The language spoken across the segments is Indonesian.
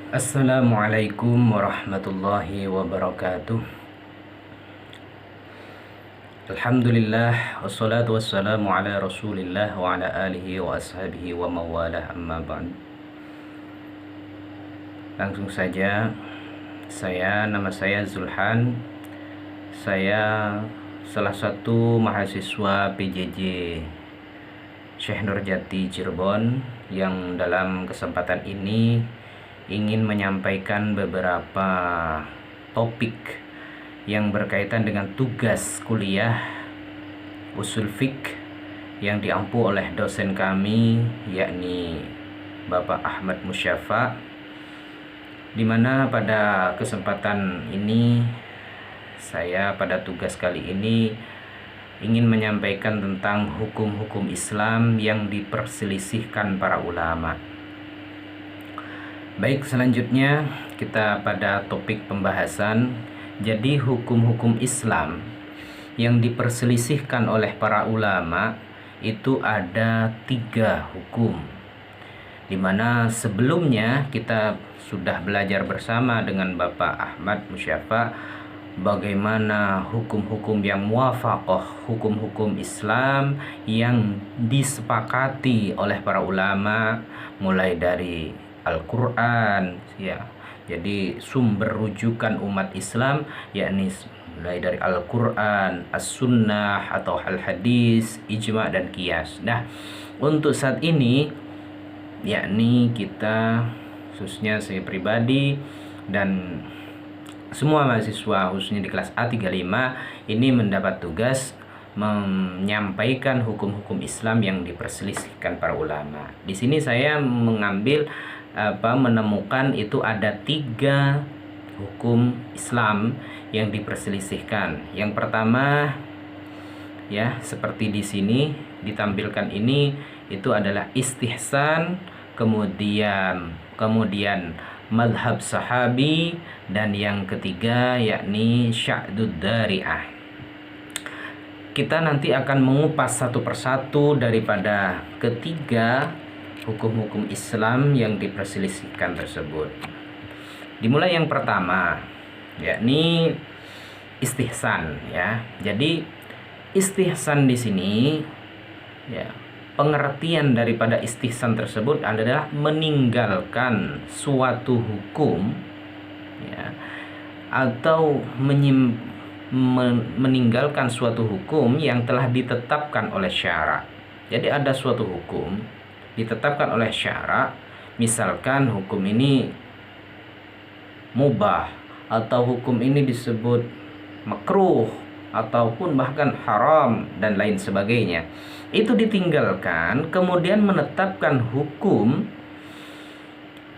Assalamualaikum warahmatullahi wabarakatuh. Alhamdulillah wassalatu wassalamu ala Rasulillah wa ala alihi wa ashabihi wa mawalah amma ba'd. Langsung saja, nama saya Zulhan. Saya salah satu mahasiswa PJJ Syekh Nurjati Cirebon yang dalam kesempatan ini ingin menyampaikan beberapa topik yang berkaitan dengan tugas kuliah usul fiqh yang diampu oleh dosen kami, yakni Bapak Ahmad Musyafa, di mana pada kesempatan ini saya pada tugas kali ini ingin menyampaikan tentang hukum-hukum Islam yang diperselisihkan para ulama. Baik, selanjutnya kita pada topik pembahasan. Jadi hukum-hukum Islam yang diperselisihkan oleh para ulama itu ada 3 hukum, dimana sebelumnya kita sudah belajar bersama dengan Bapak Ahmad Musyafa bagaimana hukum-hukum yang muwafaqah, hukum-hukum Islam yang disepakati oleh para ulama, mulai dari Al-Quran, ya. Jadi sumber rujukan umat Islam yakni mulai dari Al-Quran, As-Sunnah atau Al-Hadis, Ijma' dan Qiyas. Nah, untuk saat ini yakni kita, khususnya saya pribadi dan semua mahasiswa khususnya di kelas A35 ini mendapat tugas menyampaikan hukum-hukum Islam yang diperselisihkan para ulama. Di sini saya menemukan itu ada 3 hukum Islam yang diperselisihkan. Yang pertama, ya, seperti di sini ditampilkan ini, itu adalah istihsan, kemudian madhab sahabi, dan yang ketiga yakni sya'dud dari'ah. Kita nanti akan mengupas satu persatu daripada ketiga hukum-hukum Islam yang diperselisihkan tersebut. Dimulai yang pertama, yakni istihsan, ya. Jadi istihsan di sini, ya, pengertian daripada istihsan tersebut adalah meninggalkan suatu hukum, ya, atau meninggalkan suatu hukum yang telah ditetapkan oleh syara. Jadi ada suatu hukum ditetapkan oleh syara, misalkan hukum ini mubah atau hukum ini disebut makruh ataupun bahkan haram dan lain sebagainya. Itu ditinggalkan, kemudian menetapkan hukum,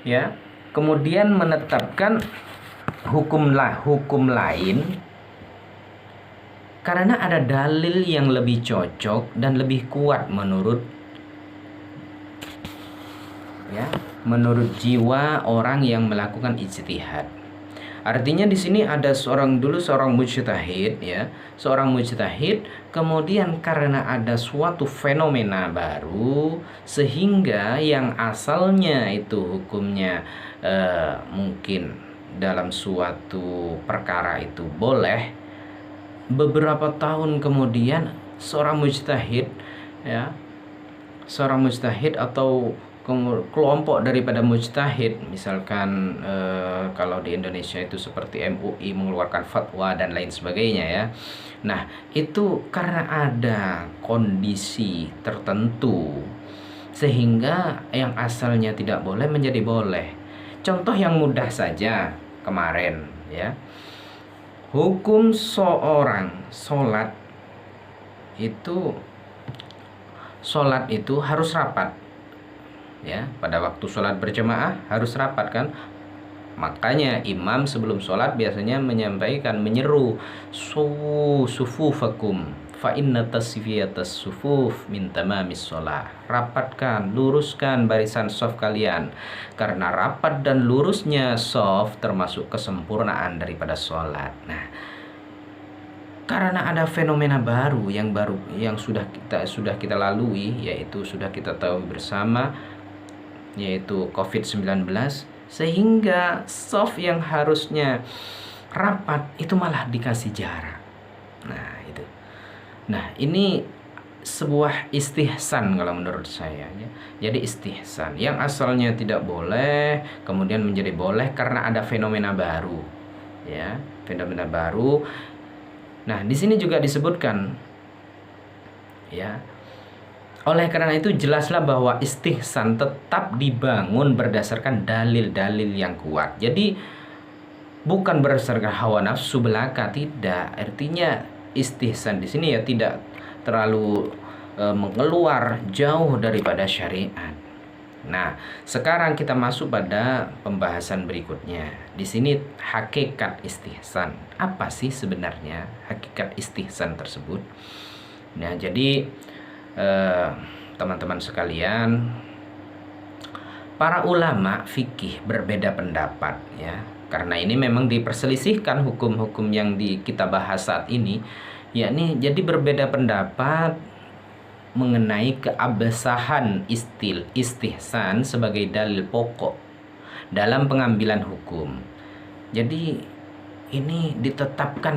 ya, kemudian menetapkan hukum lain karena ada dalil yang lebih cocok dan lebih kuat menurut jiwa orang yang melakukan ijtihad. Artinya di sini ada seorang mujtahid, ya, seorang mujtahid, kemudian karena ada suatu fenomena baru sehingga yang asalnya itu hukumnya mungkin dalam suatu perkara itu boleh, beberapa tahun kemudian seorang mujtahid atau kelompok daripada mujtahid, misalkan kalau di Indonesia itu seperti MUI mengeluarkan fatwa dan lain sebagainya, ya. Nah, itu karena ada kondisi tertentu sehingga yang asalnya tidak boleh menjadi boleh. Contoh yang mudah saja kemarin, ya. Hukum seorang sholat itu harus rapat, ya. Pada waktu sholat berjamaah harus rapat, kan. Makanya imam sebelum sholat biasanya menyeru sufufakum fa inna tasfiyatas sufuf min tamamis sholah. Rapatkan, luruskan barisan shaf kalian, karena rapat dan lurusnya shaf termasuk kesempurnaan daripada sholat. Nah, karena ada fenomena baru yang sudah kita lalui, yaitu sudah kita tahu bersama, yaitu COVID-19, sehingga soft yang harusnya rapat itu malah dikasih jarak. Nah itu. Nah ini sebuah istihsan kalau menurut saya ya. Jadi istihsan yang asalnya tidak boleh kemudian menjadi boleh karena ada fenomena baru ya, fenomena baru. Nah di sini juga disebutkan ya, oleh karena itu jelaslah bahwa istihsan tetap dibangun berdasarkan dalil-dalil yang kuat. Jadi bukan berdasarkan hawa nafsu belaka, tidak. Artinya istihsan di sini ya tidak terlalu mengeluar jauh daripada syariat. Nah, sekarang kita masuk pada pembahasan berikutnya. Di sini hakikat istihsan. Apa sih sebenarnya hakikat istihsan tersebut? Nah, jadi teman-teman sekalian, para ulama fikih berbeda pendapat ya. Karena ini memang diperselisihkan hukum-hukum yang kita bahas saat ini, yakni jadi berbeda pendapat mengenai keabsahan istihsan sebagai dalil pokok dalam pengambilan hukum. Jadi ini ditetapkan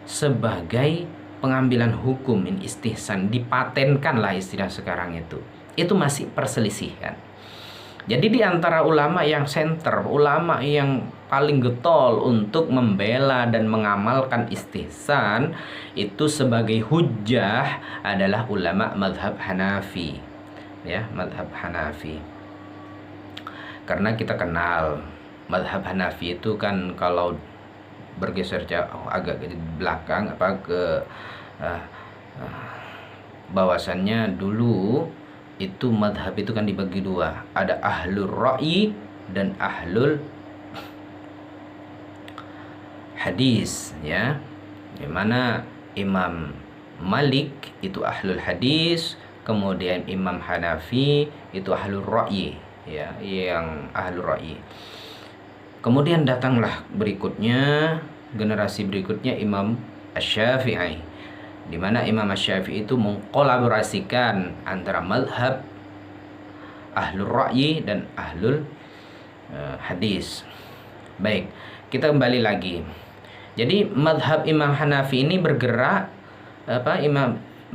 sebagai pengambilan hukum istihsan, dipatenkan lah istilah sekarang itu. Itu masih perselisihan. Jadi di antara ulama yang senter, ulama yang paling getol untuk membela dan mengamalkan istihsan itu sebagai hujjah adalah ulama mazhab Hanafi. Ya, mazhab Hanafi. Karena kita kenal mazhab Hanafi itu kan kalau bergeser jauh agak ke belakang bahwasannya dulu itu madhab itu kan dibagi dua, ada ahlul ra'yi dan ahlul hadis ya, dimana Imam Malik itu ahlul hadis, kemudian Imam Hanafi itu ahlul ra'yi ya, yang ahlul ra'yi. Kemudian datanglah berikutnya, generasi berikutnya Imam Asy-Syafi'i, di mana Imam Asy-Syafi'i itu mengkolaborasikan antara mazhab ahlul ra'yi dan ahlul hadis. Baik, kita kembali lagi. Jadi mazhab Imam Hanafi ini bergerak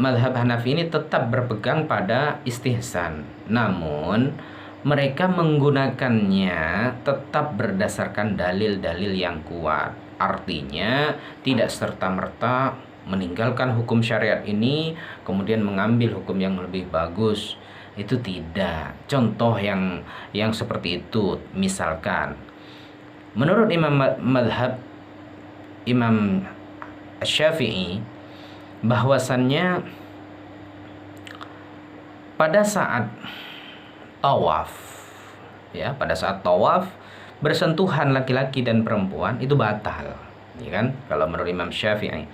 mazhab Hanafi ini tetap berpegang pada istihsan. Namun mereka menggunakannya tetap berdasarkan dalil-dalil yang kuat. Artinya tidak serta-merta meninggalkan hukum syariat ini kemudian mengambil hukum yang lebih bagus, itu tidak. Contoh yang seperti itu misalkan menurut mazhab Imam Asy-Syafi'i bahwasannya pada saat tawaf ya, pada saat tawaf bersentuhan laki-laki dan perempuan itu batal ya kan, kalau menurut Imam Syafi'i.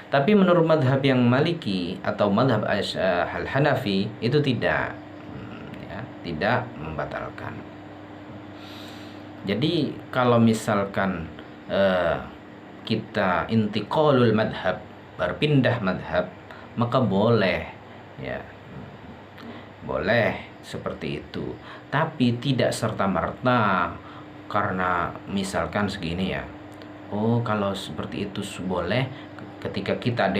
Tapi menurut madhab yang Maliki atau madhab Al-Hanafi itu tidak ya, tidak membatalkan. Jadi kalau misalkan kita intiqalul madhab, berpindah madhab, maka boleh ya, boleh seperti itu. Tapi tidak serta-merta karena misalkan segini ya, oh kalau seperti itu boleh ketika kita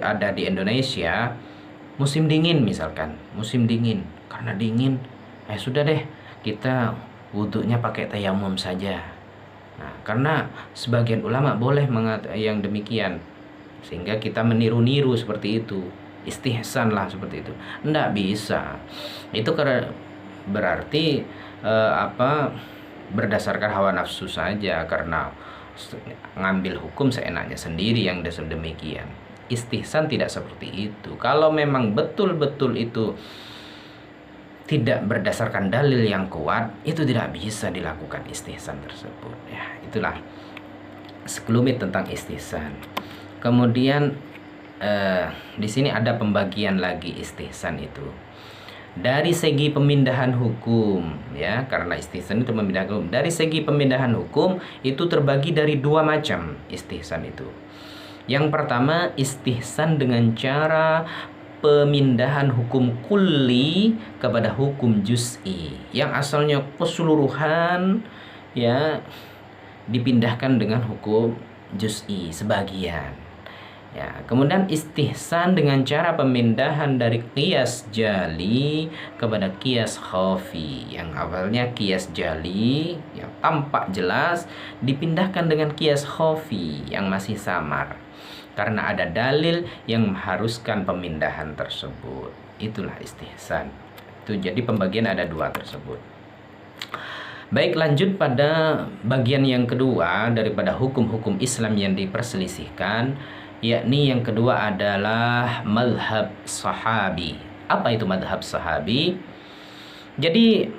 ada di Indonesia musim dingin, misalkan musim dingin, karena dingin sudah deh kita wudhunya pakai tayamum saja. Nah, karena sebagian ulama boleh yang demikian, sehingga kita meniru-niru seperti itu, istihsan lah seperti itu. Nggak bisa, itu karena berarti berdasarkan hawa nafsu saja, karena ngambil hukum seenaknya sendiri yang demikian. Istihsan tidak seperti itu. Kalau memang betul-betul itu tidak berdasarkan dalil yang kuat, itu tidak bisa dilakukan istihsan tersebut ya. Itulah sekelumit tentang istihsan. Kemudian di sini ada pembagian lagi istihsan itu dari segi pemindahan hukum ya, karena istihsan itu memindahkan hukum. Dari segi pemindahan hukum itu terbagi dari dua macam istihsan itu. Yang pertama, istihsan dengan cara pemindahan hukum kulli kepada hukum juz'i, yang asalnya keseluruhan ya dipindahkan dengan hukum juz'i sebagian. Ya, kemudian istihsan dengan cara pemindahan dari qiyas jali kepada qiyas khafi. Yang awalnya qiyas jali yang tampak jelas dipindahkan dengan qiyas khafi yang masih samar, karena ada dalil yang mengharuskan pemindahan tersebut. Itulah istihsan. Itu jadi pembagian ada dua tersebut. Baik, lanjut pada bagian yang kedua daripada hukum-hukum Islam yang diperselisihkan, yakni yang kedua adalah madhab sahabi. Apa itu madhab sahabi? Jadi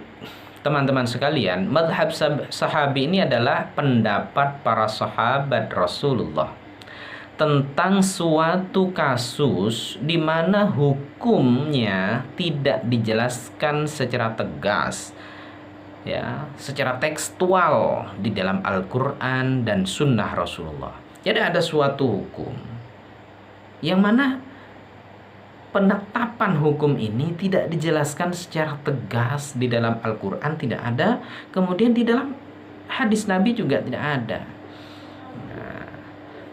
teman-teman sekalian, madhab sahabi ini adalah pendapat para sahabat Rasulullah tentang suatu kasus di mana hukumnya tidak dijelaskan secara tegas, ya, secara tekstual di dalam Al-Quran dan Sunnah Rasulullah. Jadi ada suatu hukum yang mana penetapan hukum ini tidak dijelaskan secara tegas di dalam Al-Quran, tidak ada, kemudian di dalam hadis Nabi juga tidak ada. Nah,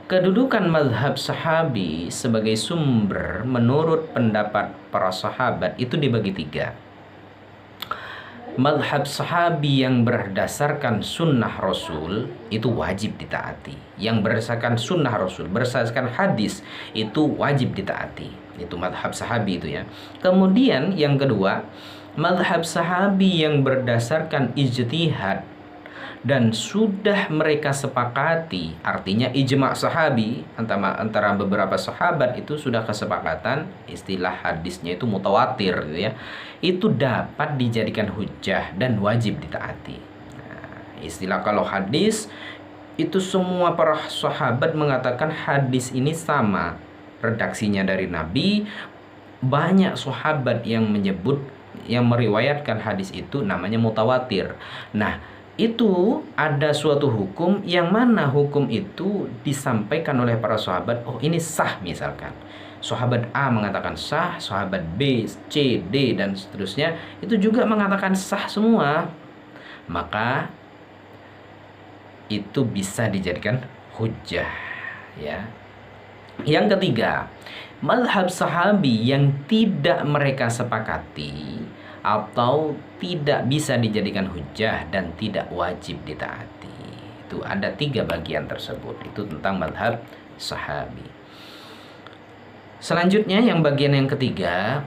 kedudukan mazhab sahabi sebagai sumber menurut pendapat para sahabat itu dibagi tiga. Mazhab sahabi yang berdasarkan sunnah Rasul itu wajib ditaati. Yang berdasarkan sunnah Rasul, berdasarkan hadis, itu wajib ditaati. Itu mazhab sahabi itu ya. Kemudian yang kedua, mazhab sahabi yang berdasarkan ijtihad dan sudah mereka sepakati, artinya ijma' sahabi antara beberapa sahabat itu sudah kesepakatan, istilah hadisnya itu mutawatir gitu ya, itu dapat dijadikan hujjah dan wajib ditaati. Nah, istilah kalau hadis itu semua para sahabat mengatakan hadis ini sama redaksinya dari Nabi. Banyak sahabat yang menyebut, yang meriwayatkan hadis itu namanya mutawatir. Nah, itu ada suatu hukum yang mana hukum itu disampaikan oleh para sahabat, oh ini sah misalkan. Sahabat A mengatakan sah, sahabat B, C, D, dan seterusnya itu juga mengatakan sah semua. Maka itu bisa dijadikan hujjah ya. Yang ketiga, mazhab sahabi yang tidak mereka sepakati atau tidak bisa dijadikan hujjah dan tidak wajib ditaati. Itu ada tiga bagian tersebut. Itu tentang mazhab sahabi. Selanjutnya yang bagian yang ketiga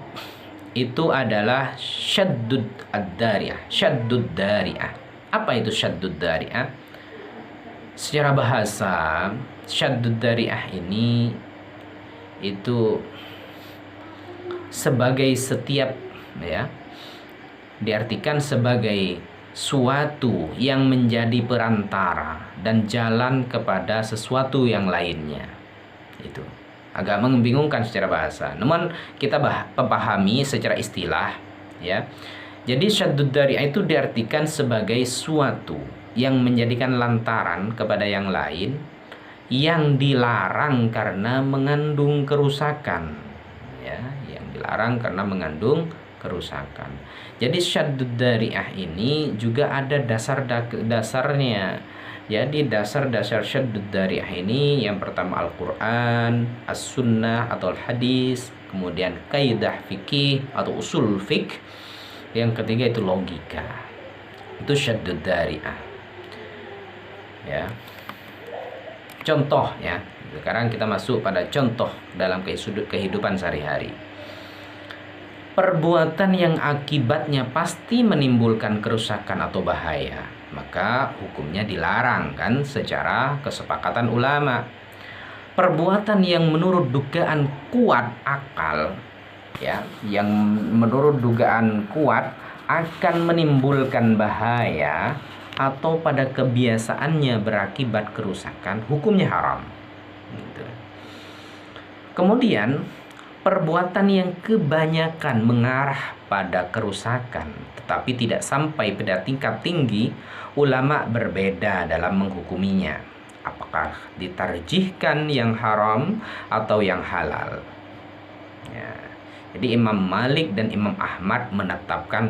itu adalah syaddud ad-dari'ah. Syaddud dari'ah. Apa itu syaddud dari'ah? Secara bahasa, syaddud dari'ah ini itu sebagai setiap ya, diartikan sebagai suatu yang menjadi perantara dan jalan kepada sesuatu yang lainnya. Itu agak membingungkan secara bahasa, namun kita pahami secara istilah ya. Jadi syaddud dari'ah itu diartikan sebagai suatu yang menjadikan lantaran kepada yang lain, yang dilarang karena mengandung kerusakan ya, yang dilarang karena mengandung kerusakan. Jadi syaddud dari'ah ini juga ada dasarnya. Jadi dasar-dasar syaddud dari'ah ini yang pertama Al-Quran, As-Sunnah atau Al-Hadis, kemudian kaidah fikih atau usul fikih, yang ketiga itu logika. Itu syaddud dari'ah ya. Contoh ya, sekarang kita masuk pada contoh dalam kehidupan sehari-hari. Perbuatan yang akibatnya pasti menimbulkan kerusakan atau bahaya, maka hukumnya dilarang kan secara kesepakatan ulama. Perbuatan yang menurut dugaan kuat akal ya, yang menurut dugaan kuat akan menimbulkan bahaya atau pada kebiasaannya berakibat kerusakan, hukumnya haram. Gitu. Kemudian perbuatan yang kebanyakan mengarah pada kerusakan tetapi tidak sampai pada tingkat tinggi, ulama berbeda dalam menghukuminya. Apakah ditarjihkan yang haram atau yang halal? Ya. Jadi Imam Malik dan Imam Ahmad menetapkan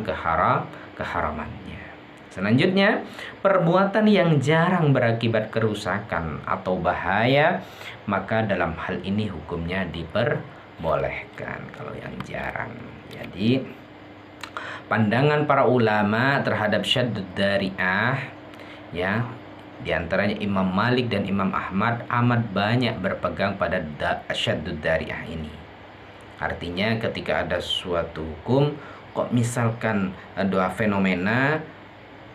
keharamannya. Selanjutnya, perbuatan yang jarang berakibat kerusakan atau bahaya, maka dalam hal ini hukumnya diperbolehkan kalau yang jarang. Jadi pandangan para ulama terhadap syaddud dzari'ah, ya, di antaranya Imam Malik dan Imam Ahmad amat banyak berpegang pada syaddud dzari'ah ini. Artinya ketika ada suatu hukum, kok misalkan dua fenomena,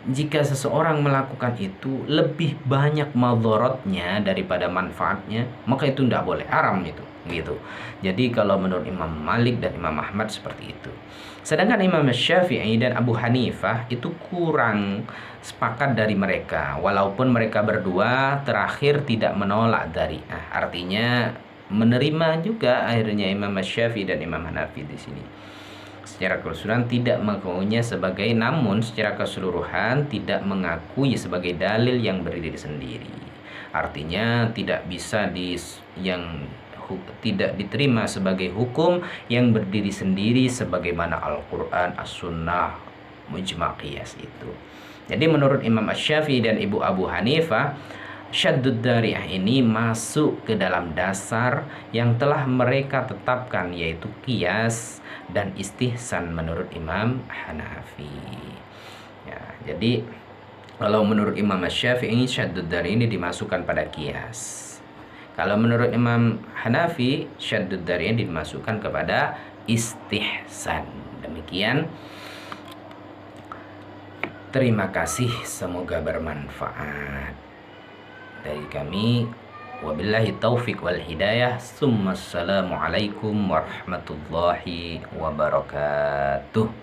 jika seseorang melakukan itu lebih banyak madharatnya daripada manfaatnya, maka itu tidak boleh, haram itu, gitu. Jadi kalau menurut Imam Malik dan Imam Ahmad seperti itu. Sedangkan Imam Syafi'i dan Abu Hanifah itu kurang sepakat dari mereka, walaupun mereka berdua terakhir tidak menolak dzari'ah. Artinya menerima juga akhirnya Imam Syafi'i dan Imam Hanafi di sini. Secara keseluruhan tidak mengakuinya sebagai, namun secara keseluruhan tidak mengakui sebagai dalil yang berdiri sendiri. Artinya tidak bisa tidak diterima sebagai hukum yang berdiri sendiri sebagaimana Al-Qur'an, As-Sunnah, Mujma' Qiyas itu. Jadi menurut Imam Asy-Syafi'i dan Ibu Abu Hanifah, syaddud dzari'ah ini masuk ke dalam dasar yang telah mereka tetapkan, yaitu qiyas dan istihsan menurut Imam Hanafi. Ya, jadi kalau menurut Imam Syafi'i, syaddud dzari'ah ini dimasukkan pada qiyas. Kalau menurut Imam Hanafi, syaddud dzari'ah ini dimasukkan kepada istihsan. Demikian. Terima kasih, semoga bermanfaat. Dari kami, wabillahi taufiq wal hidayah. Assalamualaikum warahmatullahi wabarakatuh.